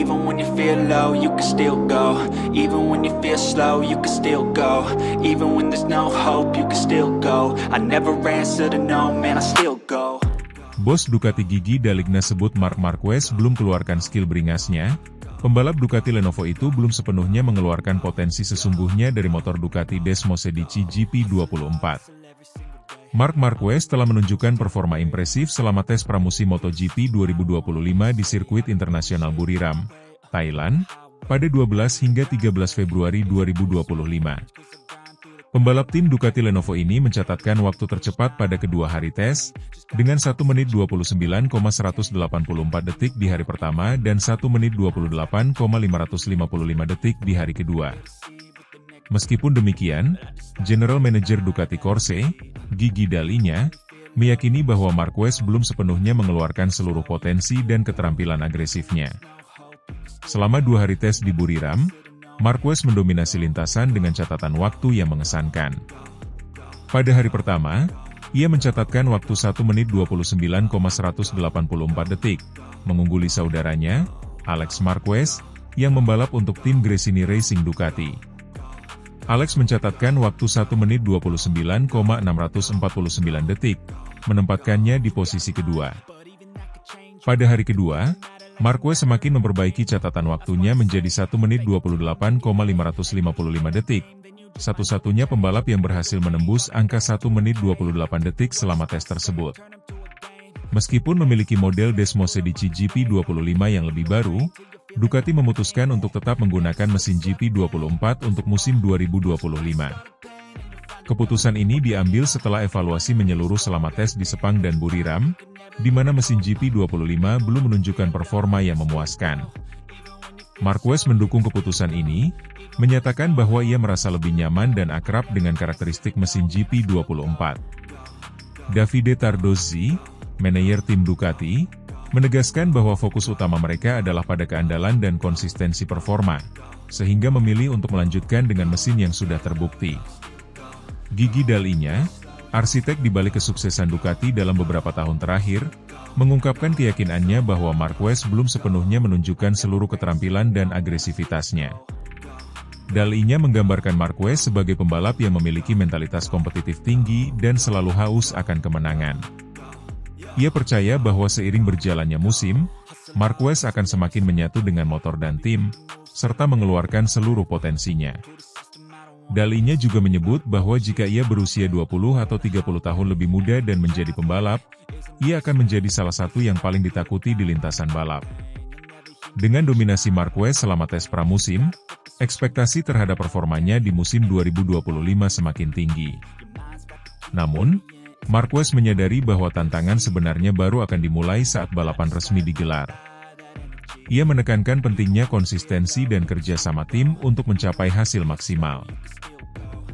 Even when you feel low, you can still go. Even when you feel slow, you can still go. Even when there's no hope, you can still go. I never answer to no, man, I still go. Bos Ducati Gigi D'Aligna sebut Marc Marquez belum keluarkan skill beringasnya. Pembalap Ducati Lenovo itu belum sepenuhnya mengeluarkan potensi sesungguhnya dari motor Ducati Desmosedici GP24. Marc Marquez telah menunjukkan performa impresif selama tes pramusim MotoGP 2025 di sirkuit internasional Buriram, Thailand, pada 12 hingga 13 Februari 2025. Pembalap tim Ducati Lenovo ini mencatatkan waktu tercepat pada kedua hari tes, dengan 1 menit 29,184 detik di hari pertama dan 1 menit 28,555 detik di hari kedua. Meskipun demikian, General Manager Ducati Corse, Gigi D'Aligna, meyakini bahwa Marquez belum sepenuhnya mengeluarkan seluruh potensi dan keterampilan agresifnya. Selama 2 hari tes di Buriram, Marquez mendominasi lintasan dengan catatan waktu yang mengesankan. Pada hari pertama, ia mencatatkan waktu 1 menit 29,184 detik, mengungguli saudaranya, Alex Marquez, yang membalap untuk tim Gresini Racing Ducati. Alex mencatatkan waktu 1 menit 29,649 detik, menempatkannya di posisi kedua. Pada hari kedua, Marquez semakin memperbaiki catatan waktunya menjadi 1 menit 28,555 detik, satu-satunya pembalap yang berhasil menembus angka 1 menit 28 detik selama tes tersebut. Meskipun memiliki model Desmosedici GP25 yang lebih baru, Ducati memutuskan untuk tetap menggunakan mesin GP24 untuk musim 2025. Keputusan ini diambil setelah evaluasi menyeluruh selama tes di Sepang dan Buriram, di mana mesin GP25 belum menunjukkan performa yang memuaskan. Marquez mendukung keputusan ini, menyatakan bahwa ia merasa lebih nyaman dan akrab dengan karakteristik mesin GP24. Davide Tardozzi, manajer tim Ducati, menegaskan bahwa fokus utama mereka adalah pada keandalan dan konsistensi performa, sehingga memilih untuk melanjutkan dengan mesin yang sudah terbukti. Gigi D'Aligna, arsitek di balik kesuksesan Ducati dalam beberapa tahun terakhir, mengungkapkan keyakinannya bahwa Marquez belum sepenuhnya menunjukkan seluruh keterampilan dan agresivitasnya. D'Aligna menggambarkan Marquez sebagai pembalap yang memiliki mentalitas kompetitif tinggi dan selalu haus akan kemenangan. Ia percaya bahwa seiring berjalannya musim, Marquez akan semakin menyatu dengan motor dan tim, serta mengeluarkan seluruh potensinya. D'Aligna juga menyebut bahwa jika ia berusia 20 atau 30 tahun lebih muda dan menjadi pembalap, ia akan menjadi salah satu yang paling ditakuti di lintasan balap. Dengan dominasi Marquez selama tes pramusim, ekspektasi terhadap performanya di musim 2025 semakin tinggi. Namun, Marquez menyadari bahwa tantangan sebenarnya baru akan dimulai saat balapan resmi digelar. Ia menekankan pentingnya konsistensi dan kerja sama tim untuk mencapai hasil maksimal.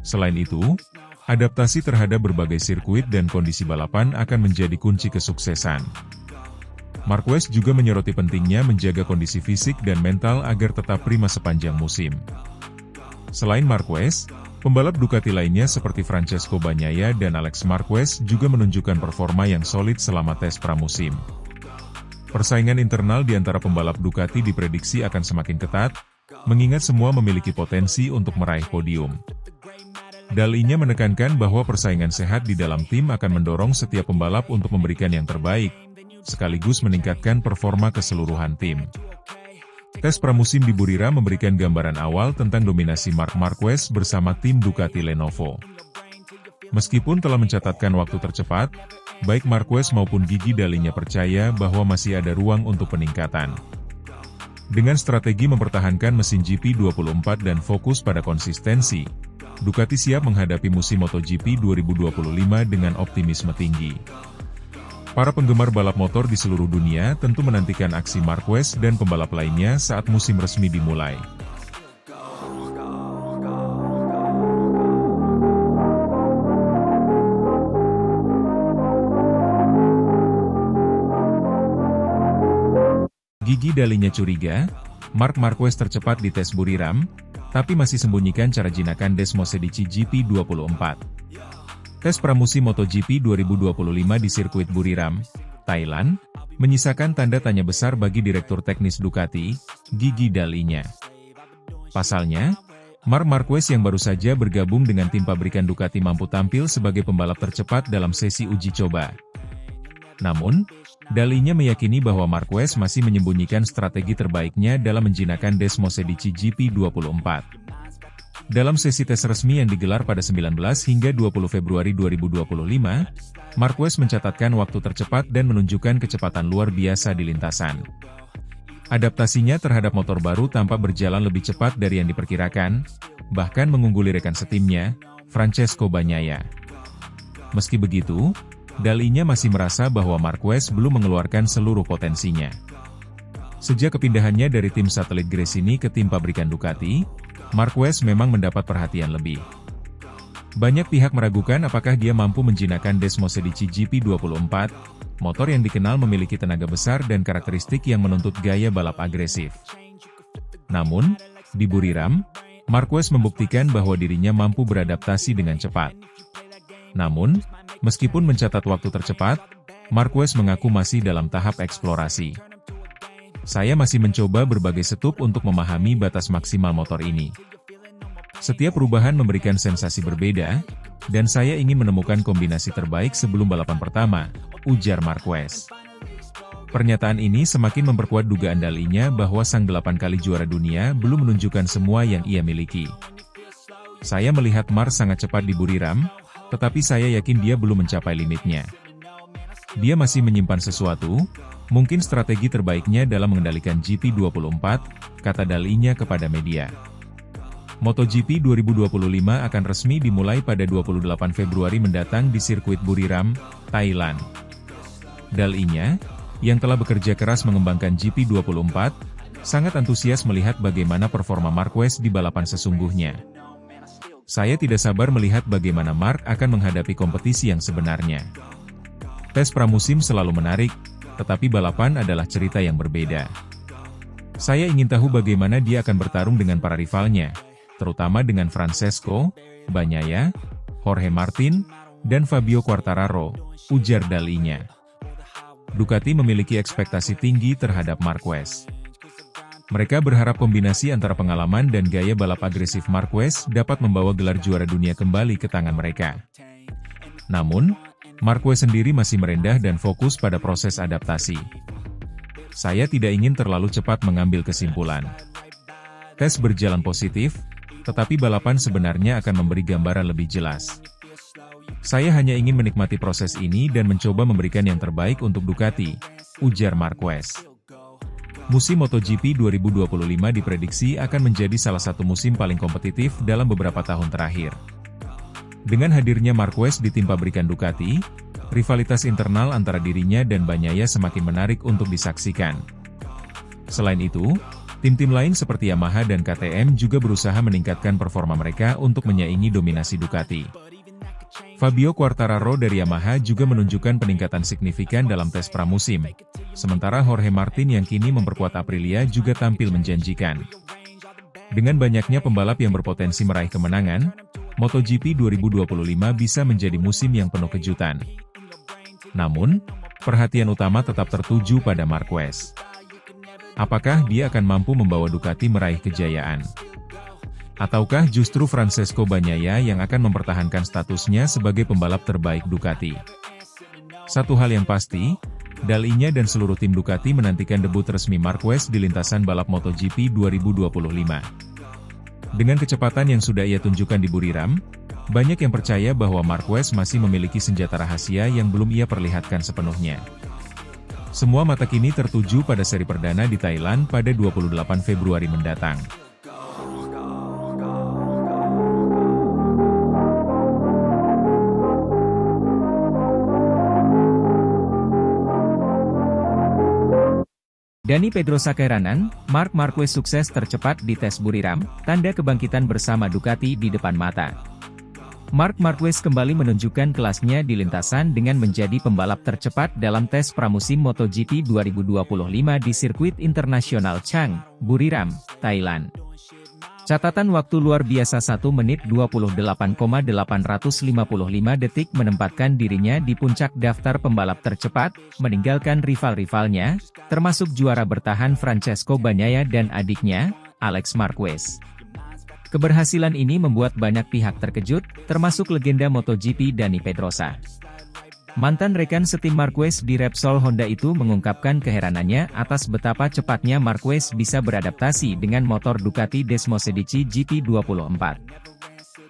Selain itu, adaptasi terhadap berbagai sirkuit dan kondisi balapan akan menjadi kunci kesuksesan. Marquez juga menyoroti pentingnya menjaga kondisi fisik dan mental agar tetap prima sepanjang musim. Selain Marquez, pembalap Ducati lainnya seperti Francesco Bagnaia dan Alex Marquez juga menunjukkan performa yang solid selama tes pramusim. Persaingan internal di antara pembalap Ducati diprediksi akan semakin ketat, mengingat semua memiliki potensi untuk meraih podium. D'Aligna menekankan bahwa persaingan sehat di dalam tim akan mendorong setiap pembalap untuk memberikan yang terbaik, sekaligus meningkatkan performa keseluruhan tim. Tes pramusim di Buriram memberikan gambaran awal tentang dominasi Marc Marquez bersama tim Ducati Lenovo. Meskipun telah mencatatkan waktu tercepat, baik Marquez maupun Gigi D'Aligna percaya bahwa masih ada ruang untuk peningkatan. Dengan strategi mempertahankan mesin GP24 dan fokus pada konsistensi, Ducati siap menghadapi musim MotoGP 2025 dengan optimisme tinggi. Para penggemar balap motor di seluruh dunia tentu menantikan aksi Marquez dan pembalap lainnya saat musim resmi dimulai. Gigi D'Aligna curiga, Marc Marquez tercepat di tes Buriram, tapi masih sembunyikan cara jinakan Desmosedici GP24. Tes pramusim MotoGP 2025 di sirkuit Buriram, Thailand, menyisakan tanda tanya besar bagi Direktur Teknis Ducati, gigi Dalinya. Pasalnya, Marc Marquez yang baru saja bergabung dengan tim pabrikan Ducati mampu tampil sebagai pembalap tercepat dalam sesi uji coba. Namun, Dalinya meyakini bahwa Marquez masih menyembunyikan strategi terbaiknya dalam menjinakkan Desmosedici GP24. Dalam sesi tes resmi yang digelar pada 19 hingga 20 Februari 2025, Marquez mencatatkan waktu tercepat dan menunjukkan kecepatan luar biasa di lintasan. Adaptasinya terhadap motor baru tampak berjalan lebih cepat dari yang diperkirakan, bahkan mengungguli rekan setimnya, Francesco Bagnaia. Meski begitu, Dalinya masih merasa bahwa Marquez belum mengeluarkan seluruh potensinya. Sejak kepindahannya dari tim satelit Gresini ke tim pabrikan Ducati, Marquez memang mendapat perhatian lebih. Banyak pihak meragukan apakah dia mampu menjinakkan Desmosedici GP24, motor yang dikenal memiliki tenaga besar dan karakteristik yang menuntut gaya balap agresif. Namun, di Buriram, Marquez membuktikan bahwa dirinya mampu beradaptasi dengan cepat. Namun, meskipun mencatat waktu tercepat, Marquez mengaku masih dalam tahap eksplorasi. Saya masih mencoba berbagai setup untuk memahami batas maksimal motor ini. Setiap perubahan memberikan sensasi berbeda, dan saya ingin menemukan kombinasi terbaik sebelum balapan pertama, ujar Marquez. Pernyataan ini semakin memperkuat dugaan Dalinya bahwa sang 8 kali juara dunia belum menunjukkan semua yang ia miliki. Saya melihat Marc sangat cepat di Buriram, tetapi saya yakin dia belum mencapai limitnya. Dia masih menyimpan sesuatu, mungkin strategi terbaiknya dalam mengendalikan GP24, kata Dalinya kepada media. MotoGP 2025 akan resmi dimulai pada 28 Februari mendatang di sirkuit Buriram, Thailand. Dalinya, yang telah bekerja keras mengembangkan GP24, sangat antusias melihat bagaimana performa Marquez di balapan sesungguhnya. Saya tidak sabar melihat bagaimana Marc akan menghadapi kompetisi yang sebenarnya. Tes pramusim selalu menarik, tetapi balapan adalah cerita yang berbeda. Saya ingin tahu bagaimana dia akan bertarung dengan para rivalnya, terutama dengan Francesco Bagnaia, Jorge Martin, dan Fabio Quartararo, ujar Dalinya. Ducati memiliki ekspektasi tinggi terhadap Marquez. Mereka berharap kombinasi antara pengalaman dan gaya balap agresif Marquez dapat membawa gelar juara dunia kembali ke tangan mereka. Namun, Marquez sendiri masih merendah dan fokus pada proses adaptasi. Saya tidak ingin terlalu cepat mengambil kesimpulan. Tes berjalan positif, tetapi balapan sebenarnya akan memberi gambaran lebih jelas. Saya hanya ingin menikmati proses ini dan mencoba memberikan yang terbaik untuk Ducati, ujar Marquez. Musim MotoGP 2025 diprediksi akan menjadi salah satu musim paling kompetitif dalam beberapa tahun terakhir. Dengan hadirnya Marquez di tim pabrikan Ducati, rivalitas internal antara dirinya dan Bagnaia semakin menarik untuk disaksikan. Selain itu, tim-tim lain seperti Yamaha dan KTM juga berusaha meningkatkan performa mereka untuk menyaingi dominasi Ducati. Fabio Quartararo dari Yamaha juga menunjukkan peningkatan signifikan dalam tes pramusim, sementara Jorge Martin yang kini memperkuat Aprilia juga tampil menjanjikan. Dengan banyaknya pembalap yang berpotensi meraih kemenangan, MotoGP 2025 bisa menjadi musim yang penuh kejutan. Namun, perhatian utama tetap tertuju pada Marquez. Apakah dia akan mampu membawa Ducati meraih kejayaan? Ataukah justru Francesco Bagnaia yang akan mempertahankan statusnya sebagai pembalap terbaik Ducati? Satu hal yang pasti, Dalinya dan seluruh tim Ducati menantikan debut resmi Marquez di lintasan balap MotoGP 2025. Dengan kecepatan yang sudah ia tunjukkan di Buriram, banyak yang percaya bahwa Marquez masih memiliki senjata rahasia yang belum ia perlihatkan sepenuhnya. Semua mata kini tertuju pada seri perdana di Thailand pada 28 Februari mendatang. Dani Pedrosa Keiranan, Marc Marquez sukses tercepat di tes Buriram, tanda kebangkitan bersama Ducati di depan mata. Marc Marquez kembali menunjukkan kelasnya di lintasan dengan menjadi pembalap tercepat dalam tes pramusim MotoGP 2025 di sirkuit internasional Chang, Buriram, Thailand. Catatan waktu luar biasa 1 menit 28,855 detik menempatkan dirinya di puncak daftar pembalap tercepat, meninggalkan rival-rivalnya, termasuk juara bertahan Francesco Bagnaia dan adiknya, Alex Marquez. Keberhasilan ini membuat banyak pihak terkejut, termasuk legenda MotoGP Dani Pedrosa. Mantan rekan setim Marquez di Repsol Honda itu mengungkapkan keheranannya atas betapa cepatnya Marquez bisa beradaptasi dengan motor Ducati Desmosedici GP24.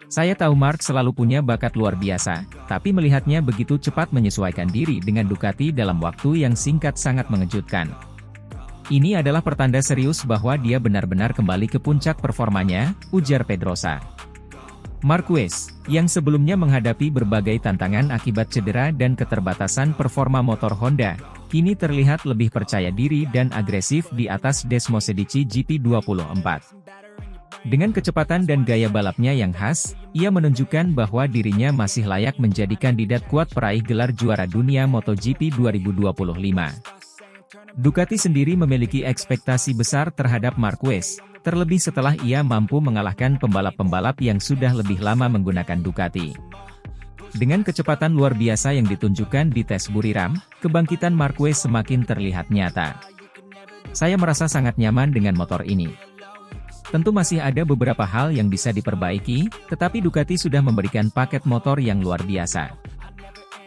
Saya tahu Mark selalu punya bakat luar biasa, tapi melihatnya begitu cepat menyesuaikan diri dengan Ducati dalam waktu yang singkat sangat mengejutkan. Ini adalah pertanda serius bahwa dia benar-benar kembali ke puncak performanya, ujar Pedrosa. Marquez, yang sebelumnya menghadapi berbagai tantangan akibat cedera dan keterbatasan performa motor Honda, kini terlihat lebih percaya diri dan agresif di atas Desmosedici GP24. Dengan kecepatan dan gaya balapnya yang khas, ia menunjukkan bahwa dirinya masih layak menjadi kandidat kuat peraih gelar juara dunia MotoGP 2025. Ducati sendiri memiliki ekspektasi besar terhadap Marquez, terlebih setelah ia mampu mengalahkan pembalap-pembalap yang sudah lebih lama menggunakan Ducati. Dengan kecepatan luar biasa yang ditunjukkan di tes Buriram, kebangkitan Marquez semakin terlihat nyata. Saya merasa sangat nyaman dengan motor ini. Tentu masih ada beberapa hal yang bisa diperbaiki, tetapi Ducati sudah memberikan paket motor yang luar biasa.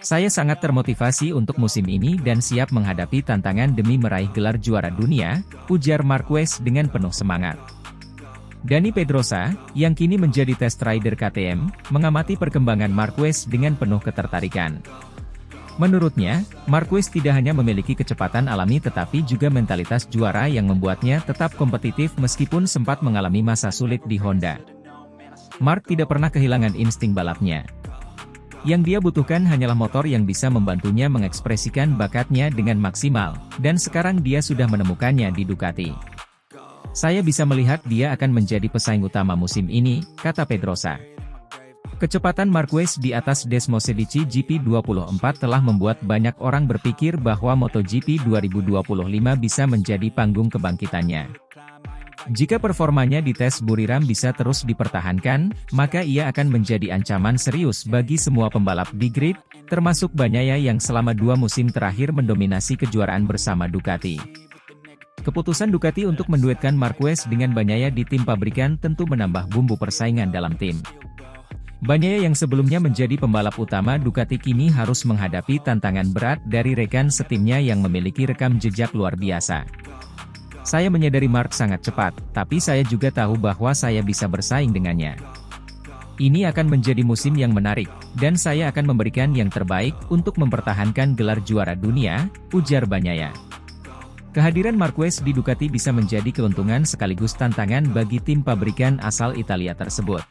Saya sangat termotivasi untuk musim ini dan siap menghadapi tantangan demi meraih gelar juara dunia, ujar Marquez dengan penuh semangat. Dani Pedrosa, yang kini menjadi test rider KTM, mengamati perkembangan Marquez dengan penuh ketertarikan. Menurutnya, Marquez tidak hanya memiliki kecepatan alami tetapi juga mentalitas juara yang membuatnya tetap kompetitif meskipun sempat mengalami masa sulit di Honda. Mark tidak pernah kehilangan insting balapnya. Yang dia butuhkan hanyalah motor yang bisa membantunya mengekspresikan bakatnya dengan maksimal, dan sekarang dia sudah menemukannya di Ducati. Saya bisa melihat dia akan menjadi pesaing utama musim ini, kata Pedrosa. Kecepatan Marquez di atas Desmosedici GP24 telah membuat banyak orang berpikir bahwa MotoGP 2025 bisa menjadi panggung kebangkitannya. Jika performanya di tes Buriram bisa terus dipertahankan, maka ia akan menjadi ancaman serius bagi semua pembalap di grid, termasuk Bagnaia yang selama 2 musim terakhir mendominasi kejuaraan bersama Ducati. Keputusan Ducati untuk menduetkan Marquez dengan Bagnaia di tim pabrikan tentu menambah bumbu persaingan dalam tim. Bagnaia yang sebelumnya menjadi pembalap utama Ducati kini harus menghadapi tantangan berat dari rekan setimnya yang memiliki rekam jejak luar biasa. Saya menyadari Mark sangat cepat, tapi saya juga tahu bahwa saya bisa bersaing dengannya. Ini akan menjadi musim yang menarik, dan saya akan memberikan yang terbaik untuk mempertahankan gelar juara dunia, ujar Bagnaia. Kehadiran Marquez di Ducati bisa menjadi keuntungan sekaligus tantangan bagi tim pabrikan asal Italia tersebut.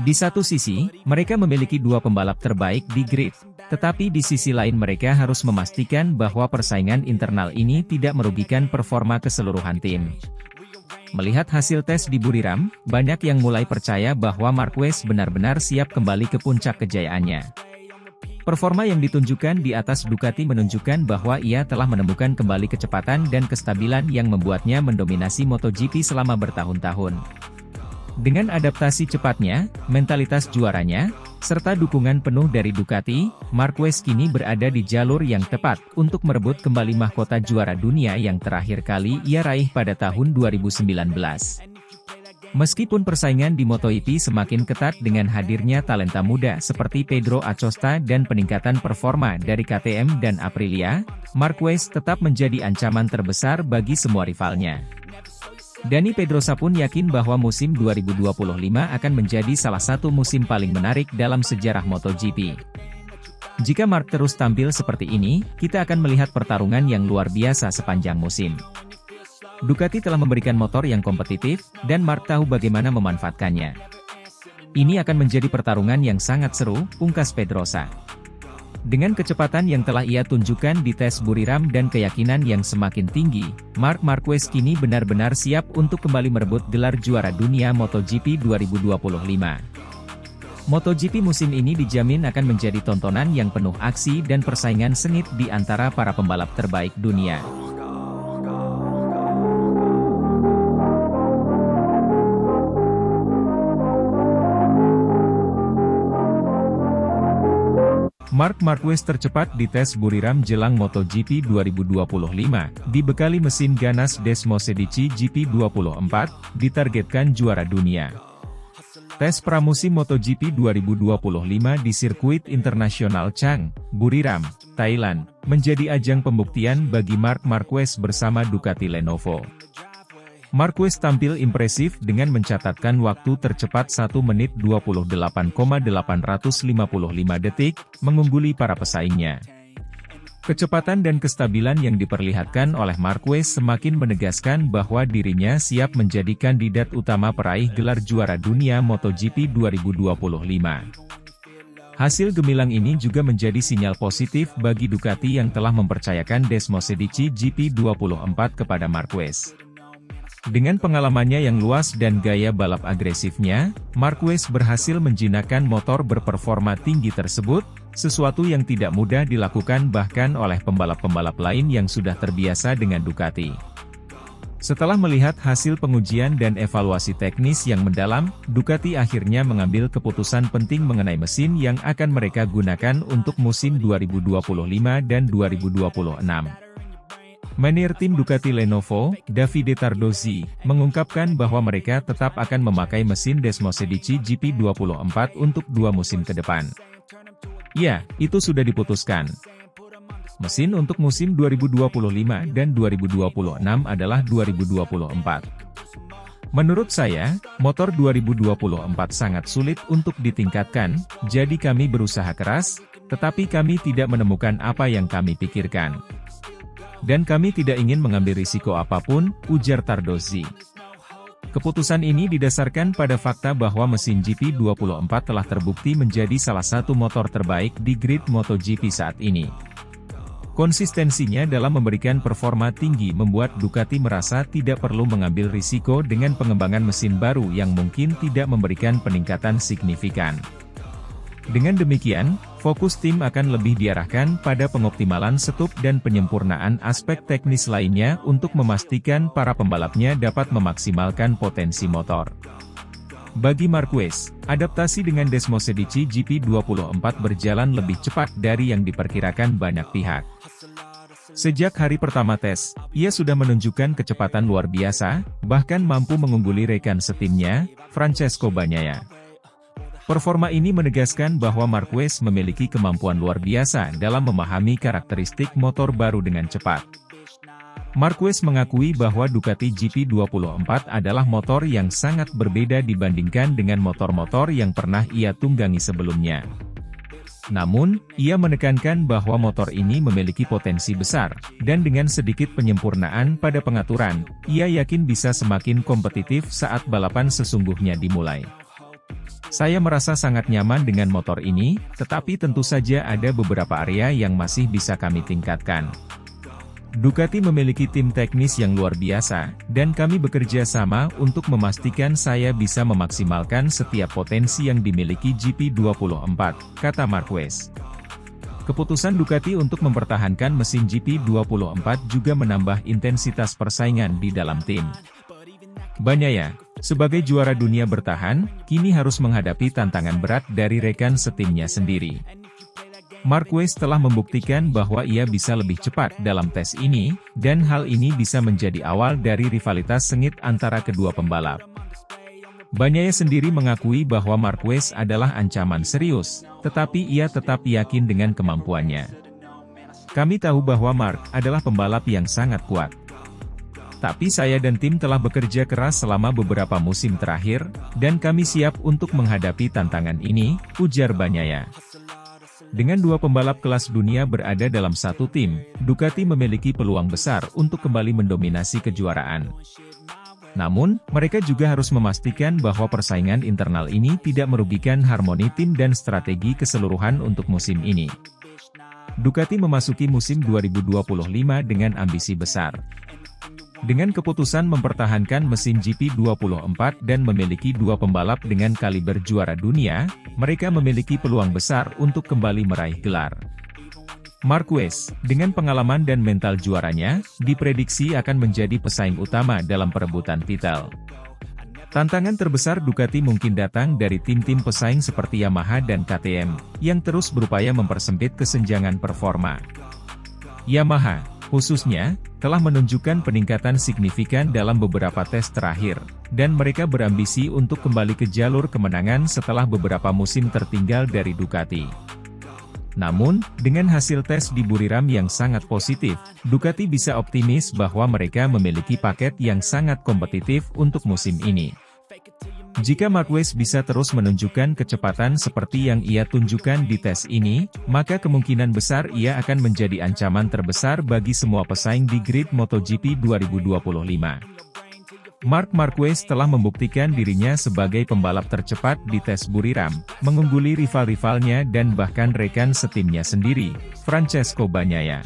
Di satu sisi, mereka memiliki 2 pembalap terbaik di grid. Tetapi di sisi lain mereka harus memastikan bahwa persaingan internal ini tidak merugikan performa keseluruhan tim. Melihat hasil tes di Buriram, banyak yang mulai percaya bahwa Marquez benar-benar siap kembali ke puncak kejayaannya. Performa yang ditunjukkan di atas Ducati menunjukkan bahwa ia telah menemukan kembali kecepatan dan kestabilan yang membuatnya mendominasi MotoGP selama bertahun-tahun. Dengan adaptasi cepatnya, mentalitas juaranya, serta dukungan penuh dari Ducati, Marquez kini berada di jalur yang tepat untuk merebut kembali mahkota juara dunia yang terakhir kali ia raih pada tahun 2019. Meskipun persaingan di MotoGP semakin ketat dengan hadirnya talenta muda seperti Pedro Acosta dan peningkatan performa dari KTM dan Aprilia, Marquez tetap menjadi ancaman terbesar bagi semua rivalnya. Dani Pedrosa pun yakin bahwa musim 2025 akan menjadi salah satu musim paling menarik dalam sejarah MotoGP. Jika Mark terus tampil seperti ini, kita akan melihat pertarungan yang luar biasa sepanjang musim. Ducati telah memberikan motor yang kompetitif, dan Mark tahu bagaimana memanfaatkannya. Ini akan menjadi pertarungan yang sangat seru, pungkas Pedrosa. Dengan kecepatan yang telah ia tunjukkan di tes Buriram dan keyakinan yang semakin tinggi, Marc Marquez kini benar-benar siap untuk kembali merebut gelar juara dunia MotoGP 2025. MotoGP musim ini dijamin akan menjadi tontonan yang penuh aksi dan persaingan sengit di antara para pembalap terbaik dunia. Marc Marquez tercepat di tes Buriram jelang MotoGP 2025, dibekali mesin ganas Desmosedici GP24, ditargetkan juara dunia. Tes pramusim MotoGP 2025 di sirkuit internasional Chang, Buriram, Thailand, menjadi ajang pembuktian bagi Marc Marquez bersama Ducati Lenovo. Marquez tampil impresif dengan mencatatkan waktu tercepat 1 menit 28,855 detik, mengungguli para pesaingnya. Kecepatan dan kestabilan yang diperlihatkan oleh Marquez semakin menegaskan bahwa dirinya siap menjadi kandidat utama peraih gelar juara dunia MotoGP 2025. Hasil gemilang ini juga menjadi sinyal positif bagi Ducati yang telah mempercayakan Desmosedici GP24 kepada Marquez. Dengan pengalamannya yang luas dan gaya balap agresifnya, Marquez berhasil menjinakkan motor berperforma tinggi tersebut, sesuatu yang tidak mudah dilakukan bahkan oleh pembalap-pembalap lain yang sudah terbiasa dengan Ducati. Setelah melihat hasil pengujian dan evaluasi teknis yang mendalam, Ducati akhirnya mengambil keputusan penting mengenai mesin yang akan mereka gunakan untuk musim 2025 dan 2026. Manajer tim Ducati Lenovo, Davide Tardozzi, mengungkapkan bahwa mereka tetap akan memakai mesin Desmosedici GP24 untuk 2 musim ke depan. Ya, itu sudah diputuskan. Mesin untuk musim 2025 dan 2026 adalah 2024. Menurut saya, motor 2024 sangat sulit untuk ditingkatkan, jadi kami berusaha keras, tetapi kami tidak menemukan apa yang kami pikirkan. Dan kami tidak ingin mengambil risiko apapun, ujar Tardozzi. Keputusan ini didasarkan pada fakta bahwa mesin GP24 telah terbukti menjadi salah satu motor terbaik di grid MotoGP saat ini. Konsistensinya dalam memberikan performa tinggi membuat Ducati merasa tidak perlu mengambil risiko dengan pengembangan mesin baru yang mungkin tidak memberikan peningkatan signifikan. Dengan demikian, fokus tim akan lebih diarahkan pada pengoptimalan setup dan penyempurnaan aspek teknis lainnya untuk memastikan para pembalapnya dapat memaksimalkan potensi motor. Bagi Marquez, adaptasi dengan Desmosedici GP24 berjalan lebih cepat dari yang diperkirakan banyak pihak. Sejak hari pertama tes, ia sudah menunjukkan kecepatan luar biasa, bahkan mampu mengungguli rekan setimnya, Francesco Bagnaia. Performa ini menegaskan bahwa Marquez memiliki kemampuan luar biasa dalam memahami karakteristik motor baru dengan cepat. Marquez mengakui bahwa Ducati GP24 adalah motor yang sangat berbeda dibandingkan dengan motor-motor yang pernah ia tunggangi sebelumnya. Namun, ia menekankan bahwa motor ini memiliki potensi besar, dan dengan sedikit penyempurnaan pada pengaturan, ia yakin bisa semakin kompetitif saat balapan sesungguhnya dimulai. Saya merasa sangat nyaman dengan motor ini, tetapi tentu saja ada beberapa area yang masih bisa kami tingkatkan. Ducati memiliki tim teknis yang luar biasa, dan kami bekerja sama untuk memastikan saya bisa memaksimalkan setiap potensi yang dimiliki GP24, kata Marquez. Keputusan Ducati untuk mempertahankan mesin GP24 juga menambah intensitas persaingan di dalam tim. Bagnaia, sebagai juara dunia bertahan, kini harus menghadapi tantangan berat dari rekan setimnya sendiri. Marquez telah membuktikan bahwa ia bisa lebih cepat dalam tes ini, dan hal ini bisa menjadi awal dari rivalitas sengit antara kedua pembalap. Bagnaia sendiri mengakui bahwa Marquez adalah ancaman serius, tetapi ia tetap yakin dengan kemampuannya. Kami tahu bahwa Marc adalah pembalap yang sangat kuat. Tapi saya dan tim telah bekerja keras selama beberapa musim terakhir, dan kami siap untuk menghadapi tantangan ini, ujar Bagnaia. Dengan 2 pembalap kelas dunia berada dalam satu tim, Ducati memiliki peluang besar untuk kembali mendominasi kejuaraan. Namun, mereka juga harus memastikan bahwa persaingan internal ini tidak merugikan harmoni tim dan strategi keseluruhan untuk musim ini. Ducati memasuki musim 2025 dengan ambisi besar. Dengan keputusan mempertahankan mesin GP24 dan memiliki 2 pembalap dengan kaliber juara dunia, mereka memiliki peluang besar untuk kembali meraih gelar. Marquez, dengan pengalaman dan mental juaranya, diprediksi akan menjadi pesaing utama dalam perebutan titel. Tantangan terbesar Ducati mungkin datang dari tim-tim pesaing seperti Yamaha dan KTM, yang terus berupaya mempersempit kesenjangan performa. Yamaha, khususnya, telah menunjukkan peningkatan signifikan dalam beberapa tes terakhir, dan mereka berambisi untuk kembali ke jalur kemenangan setelah beberapa musim tertinggal dari Ducati. Namun, dengan hasil tes di Buriram yang sangat positif, Ducati bisa optimis bahwa mereka memiliki paket yang sangat kompetitif untuk musim ini. Jika Marquez bisa terus menunjukkan kecepatan seperti yang ia tunjukkan di tes ini, maka kemungkinan besar ia akan menjadi ancaman terbesar bagi semua pesaing di grid MotoGP 2025. Marc Marquez telah membuktikan dirinya sebagai pembalap tercepat di tes Buriram, mengungguli rival-rivalnya dan bahkan rekan setimnya sendiri, Francesco Bagnaia.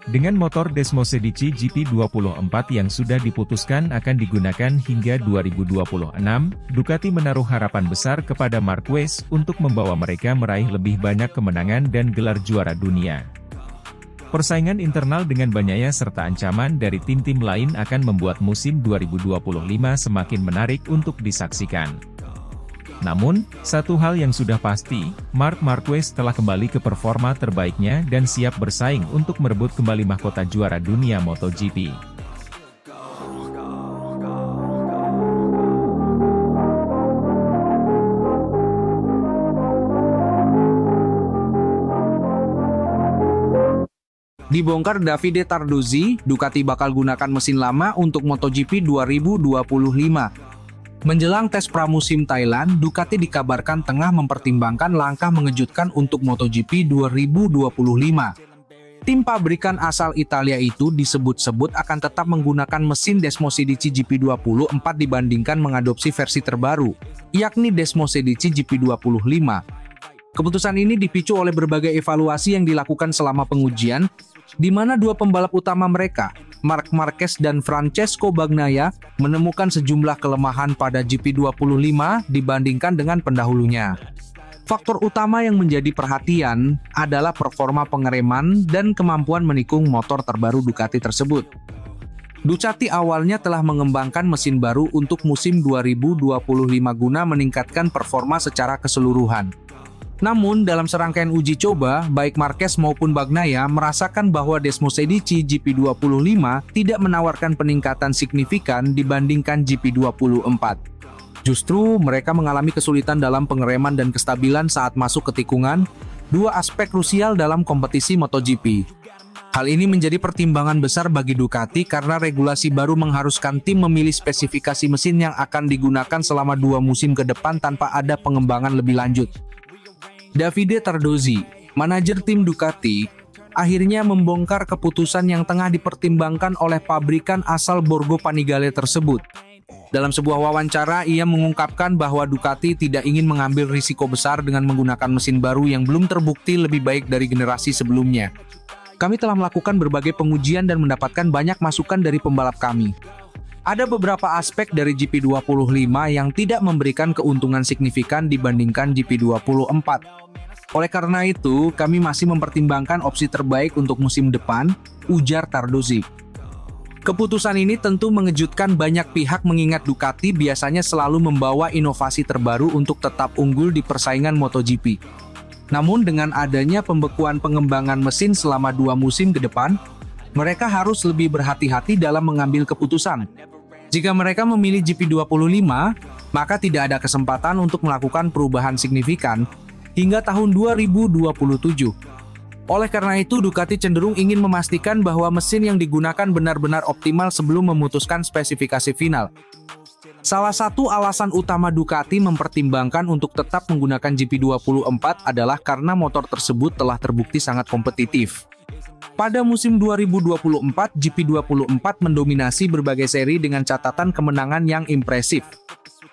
Dengan motor Desmosedici GP24 yang sudah diputuskan akan digunakan hingga 2026, Ducati menaruh harapan besar kepada Marquez untuk membawa mereka meraih lebih banyak kemenangan dan gelar juara dunia. Persaingan internal dengan Bagnaia serta ancaman dari tim-tim lain akan membuat musim 2025 semakin menarik untuk disaksikan. Namun, satu hal yang sudah pasti, Marc Marquez telah kembali ke performa terbaiknya dan siap bersaing untuk merebut kembali mahkota juara dunia MotoGP. Dibongkar Davide Tardozzi, Ducati bakal gunakan mesin lama untuk MotoGP 2025. Menjelang tes pramusim Thailand, Ducati dikabarkan tengah mempertimbangkan langkah mengejutkan untuk MotoGP 2025. Tim pabrikan asal Italia itu disebut-sebut akan tetap menggunakan mesin Desmosedici GP24 dibandingkan mengadopsi versi terbaru, yakni Desmosedici GP25. Keputusan ini dipicu oleh berbagai evaluasi yang dilakukan selama pengujian, di mana dua pembalap utama mereka, Marc Marquez dan Francesco Bagnaia, menemukan sejumlah kelemahan pada GP25 dibandingkan dengan pendahulunya. Faktor utama yang menjadi perhatian adalah performa pengereman dan kemampuan menikung motor terbaru Ducati tersebut. Ducati awalnya telah mengembangkan mesin baru untuk musim 2025 guna meningkatkan performa secara keseluruhan. Namun, dalam serangkaian uji coba, baik Marquez maupun Bagnaia merasakan bahwa Desmosedici GP25 tidak menawarkan peningkatan signifikan dibandingkan GP24. Justru, mereka mengalami kesulitan dalam pengereman dan kestabilan saat masuk ke tikungan, dua aspek krusial dalam kompetisi MotoGP. Hal ini menjadi pertimbangan besar bagi Ducati karena regulasi baru mengharuskan tim memilih spesifikasi mesin yang akan digunakan selama 2 musim ke depan tanpa ada pengembangan lebih lanjut. Davide Tardozzi, manajer tim Ducati, akhirnya membongkar keputusan yang tengah dipertimbangkan oleh pabrikan asal Borgo Panigale tersebut. Dalam sebuah wawancara, ia mengungkapkan bahwa Ducati tidak ingin mengambil risiko besar dengan menggunakan mesin baru yang belum terbukti lebih baik dari generasi sebelumnya. Kami telah melakukan berbagai pengujian dan mendapatkan banyak masukan dari pembalap kami. Ada beberapa aspek dari GP25 yang tidak memberikan keuntungan signifikan dibandingkan GP24. Oleh karena itu, kami masih mempertimbangkan opsi terbaik untuk musim depan, ujar Tardozzi. Keputusan ini tentu mengejutkan banyak pihak mengingat Ducati biasanya selalu membawa inovasi terbaru untuk tetap unggul di persaingan MotoGP. Namun dengan adanya pembekuan pengembangan mesin selama 2 musim ke depan, mereka harus lebih berhati-hati dalam mengambil keputusan. Jika mereka memilih GP25, maka tidak ada kesempatan untuk melakukan perubahan signifikan hingga tahun 2027. Oleh karena itu, Ducati cenderung ingin memastikan bahwa mesin yang digunakan benar-benar optimal sebelum memutuskan spesifikasi final. Salah satu alasan utama Ducati mempertimbangkan untuk tetap menggunakan GP24 adalah karena motor tersebut telah terbukti sangat kompetitif. Pada musim 2024, GP24 mendominasi berbagai seri dengan catatan kemenangan yang impresif.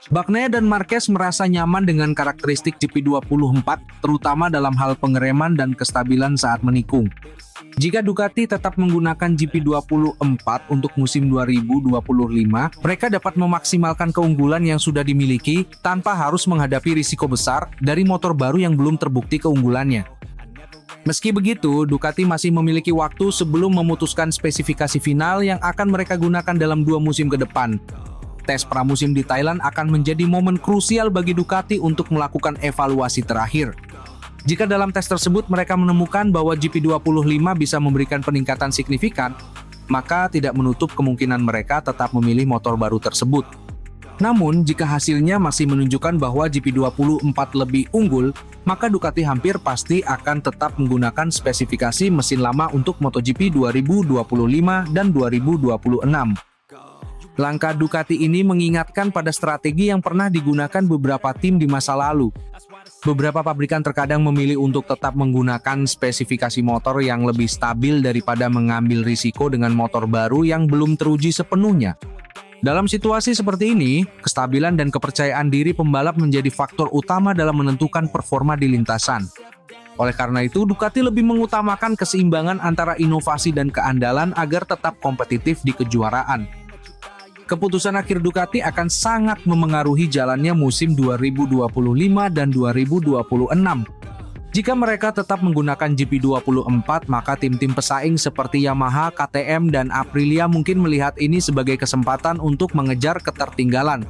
Bagnaia dan Marquez merasa nyaman dengan karakteristik GP24, terutama dalam hal pengereman dan kestabilan saat menikung. Jika Ducati tetap menggunakan GP24 untuk musim 2025, mereka dapat memaksimalkan keunggulan yang sudah dimiliki tanpa harus menghadapi risiko besar dari motor baru yang belum terbukti keunggulannya. Meski begitu, Ducati masih memiliki waktu sebelum memutuskan spesifikasi final yang akan mereka gunakan dalam 2 musim ke depan. tes pramusim di Thailand akan menjadi momen krusial bagi Ducati untuk melakukan evaluasi terakhir. Jika dalam tes tersebut mereka menemukan bahwa GP25 bisa memberikan peningkatan signifikan, maka tidak menutup kemungkinan mereka tetap memilih motor baru tersebut. Namun, jika hasilnya masih menunjukkan bahwa GP24 lebih unggul, maka Ducati hampir pasti akan tetap menggunakan spesifikasi mesin lama untuk MotoGP 2025 dan 2026. Langkah Ducati ini mengingatkan pada strategi yang pernah digunakan beberapa tim di masa lalu. Beberapa pabrikan terkadang memilih untuk tetap menggunakan spesifikasi motor yang lebih stabil daripada mengambil risiko dengan motor baru yang belum teruji sepenuhnya. Dalam situasi seperti ini, kestabilan dan kepercayaan diri pembalap menjadi faktor utama dalam menentukan performa di lintasan. Oleh karena itu, Ducati lebih mengutamakan keseimbangan antara inovasi dan keandalan agar tetap kompetitif di kejuaraan. Keputusan akhir Ducati akan sangat memengaruhi jalannya musim 2025 dan 2026. Jika mereka tetap menggunakan GP24, maka tim-tim pesaing seperti Yamaha, KTM, dan Aprilia mungkin melihat ini sebagai kesempatan untuk mengejar ketertinggalan.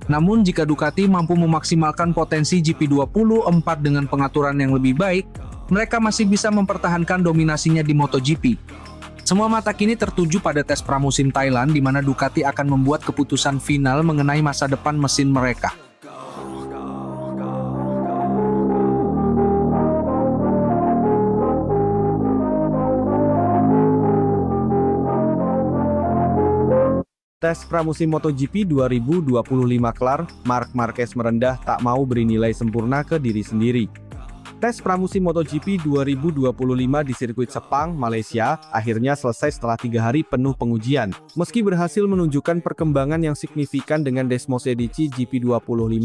Namun jika Ducati mampu memaksimalkan potensi GP24 dengan pengaturan yang lebih baik, mereka masih bisa mempertahankan dominasinya di MotoGP. Semua mata kini tertuju pada tes pramusim Thailand di mana Ducati akan membuat keputusan final mengenai masa depan mesin mereka. Tes pramusim MotoGP 2025 kelar, Marc Marquez merendah tak mau beri nilai sempurna ke diri sendiri. Tes pramusim MotoGP 2025 di sirkuit Sepang, Malaysia, akhirnya selesai setelah 3 hari penuh pengujian. Meski berhasil menunjukkan perkembangan yang signifikan dengan Desmosedici GP25,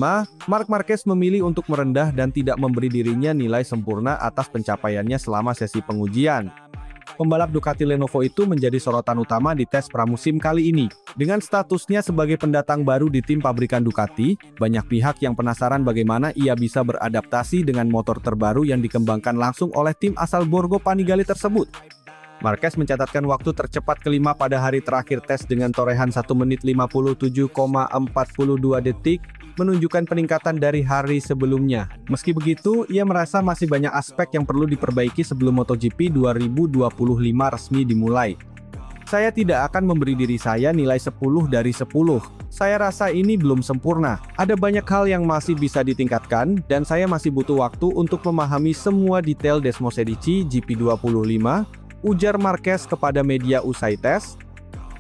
Marc Marquez memilih untuk merendah dan tidak memberi dirinya nilai sempurna atas pencapaiannya selama sesi pengujian. Pembalap Ducati Lenovo itu menjadi sorotan utama di tes pramusim kali ini. Dengan statusnya sebagai pendatang baru di tim pabrikan Ducati, banyak pihak yang penasaran bagaimana ia bisa beradaptasi dengan motor terbaru yang dikembangkan langsung oleh tim asal Borgo Panigale tersebut. Marquez mencatatkan waktu tercepat kelima pada hari terakhir tes dengan torehan 1 menit 57,42 detik, menunjukkan peningkatan dari hari sebelumnya. Meski begitu, ia merasa masih banyak aspek yang perlu diperbaiki sebelum MotoGP 2025 resmi dimulai. Saya tidak akan memberi diri saya nilai 10 dari 10. Saya rasa ini belum sempurna. Ada banyak hal yang masih bisa ditingkatkan, dan saya masih butuh waktu untuk memahami semua detail Desmosedici GP25, ujar Marquez kepada media usai tes.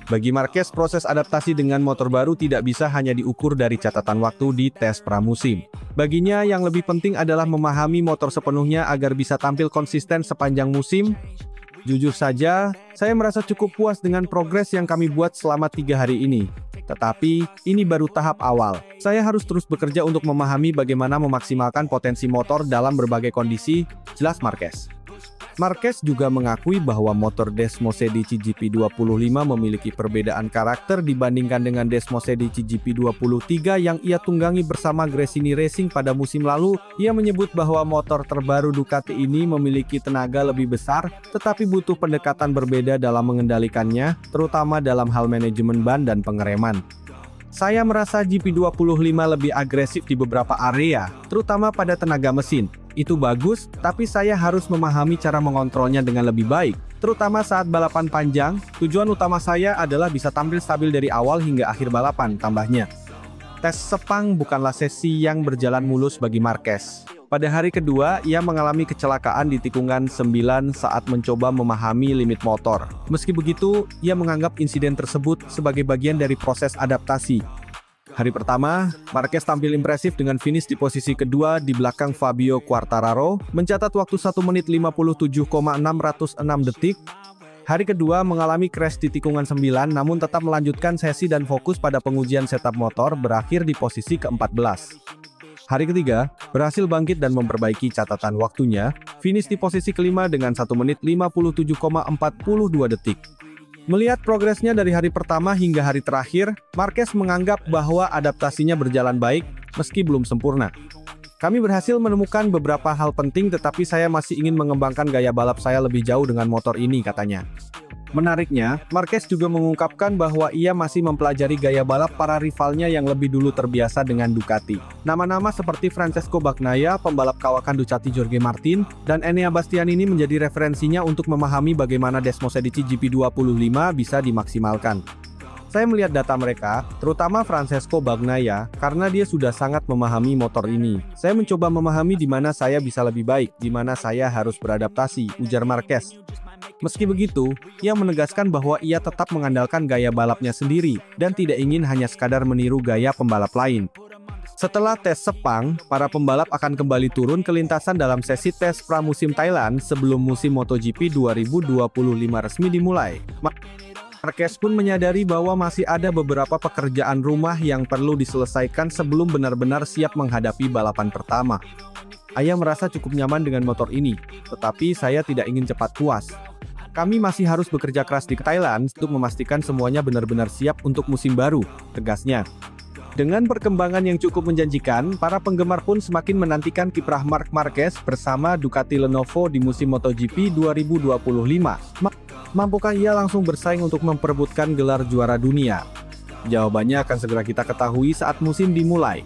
Bagi Marquez, proses adaptasi dengan motor baru tidak bisa hanya diukur dari catatan waktu di tes pramusim. Baginya, yang lebih penting adalah memahami motor sepenuhnya agar bisa tampil konsisten sepanjang musim. Jujur saja, saya merasa cukup puas dengan progres yang kami buat selama 3 hari ini. Tetapi, ini baru tahap awal. Saya harus terus bekerja untuk memahami bagaimana memaksimalkan potensi motor dalam berbagai kondisi, jelas Marquez. Marquez juga mengakui bahwa motor Desmosedici GP25 memiliki perbedaan karakter dibandingkan dengan Desmosedici GP23 yang ia tunggangi bersama Gresini Racing pada musim lalu. Ia menyebut bahwa motor terbaru Ducati ini memiliki tenaga lebih besar, tetapi butuh pendekatan berbeda dalam mengendalikannya, terutama dalam hal manajemen ban dan pengereman. Saya merasa GP25 lebih agresif di beberapa area, terutama pada tenaga mesin. Itu bagus, tapi saya harus memahami cara mengontrolnya dengan lebih baik, terutama saat balapan panjang. Tujuan utama saya adalah bisa tampil stabil dari awal hingga akhir balapan, tambahnya. Tes Sepang bukanlah sesi yang berjalan mulus bagi Marquez. Pada hari kedua, ia mengalami kecelakaan di tikungan 9 saat mencoba memahami limit motor. Meski begitu, ia menganggap insiden tersebut sebagai bagian dari proses adaptasi. Hari pertama, Marquez tampil impresif dengan finish di posisi kedua di belakang Fabio Quartararo, mencatat waktu 1 menit 57,606 detik. Hari kedua mengalami crash di tikungan 9, namun tetap melanjutkan sesi dan fokus pada pengujian setup motor, berakhir di posisi ke-14. Hari ketiga, berhasil bangkit dan memperbaiki catatan waktunya, finish di posisi kelima dengan 1 menit 57,42 detik. Melihat progresnya dari hari pertama hingga hari terakhir, Marquez menganggap bahwa adaptasinya berjalan baik, meski belum sempurna. Kami berhasil menemukan beberapa hal penting, tetapi saya masih ingin mengembangkan gaya balap saya lebih jauh dengan motor ini, katanya. Menariknya, Marquez juga mengungkapkan bahwa ia masih mempelajari gaya balap para rivalnya yang lebih dulu terbiasa dengan Ducati. Nama-nama seperti Francesco Bagnaia, pembalap kawakan Ducati Jorge Martin, dan Enea Bastianini menjadi referensinya untuk memahami bagaimana Desmosedici GP25 bisa dimaksimalkan. Saya melihat data mereka, terutama Francesco Bagnaia, karena dia sudah sangat memahami motor ini. Saya mencoba memahami di mana saya bisa lebih baik, di mana saya harus beradaptasi, ujar Marquez. Meski begitu, ia menegaskan bahwa ia tetap mengandalkan gaya balapnya sendiri, dan tidak ingin hanya sekadar meniru gaya pembalap lain. Setelah tes Sepang, para pembalap akan kembali turun ke lintasan dalam sesi tes pramusim Thailand sebelum musim MotoGP 2025 resmi dimulai. Marquez pun menyadari bahwa masih ada beberapa pekerjaan rumah yang perlu diselesaikan sebelum benar-benar siap menghadapi balapan pertama. Saya merasa cukup nyaman dengan motor ini, tetapi saya tidak ingin cepat puas. Kami masih harus bekerja keras di Thailand untuk memastikan semuanya benar-benar siap untuk musim baru, tegasnya. Dengan perkembangan yang cukup menjanjikan, para penggemar pun semakin menantikan kiprah Marc Marquez bersama Ducati Lenovo di musim MotoGP 2025. Mampukah ia langsung bersaing untuk memperebutkan gelar juara dunia? Jawabannya akan segera kita ketahui saat musim dimulai.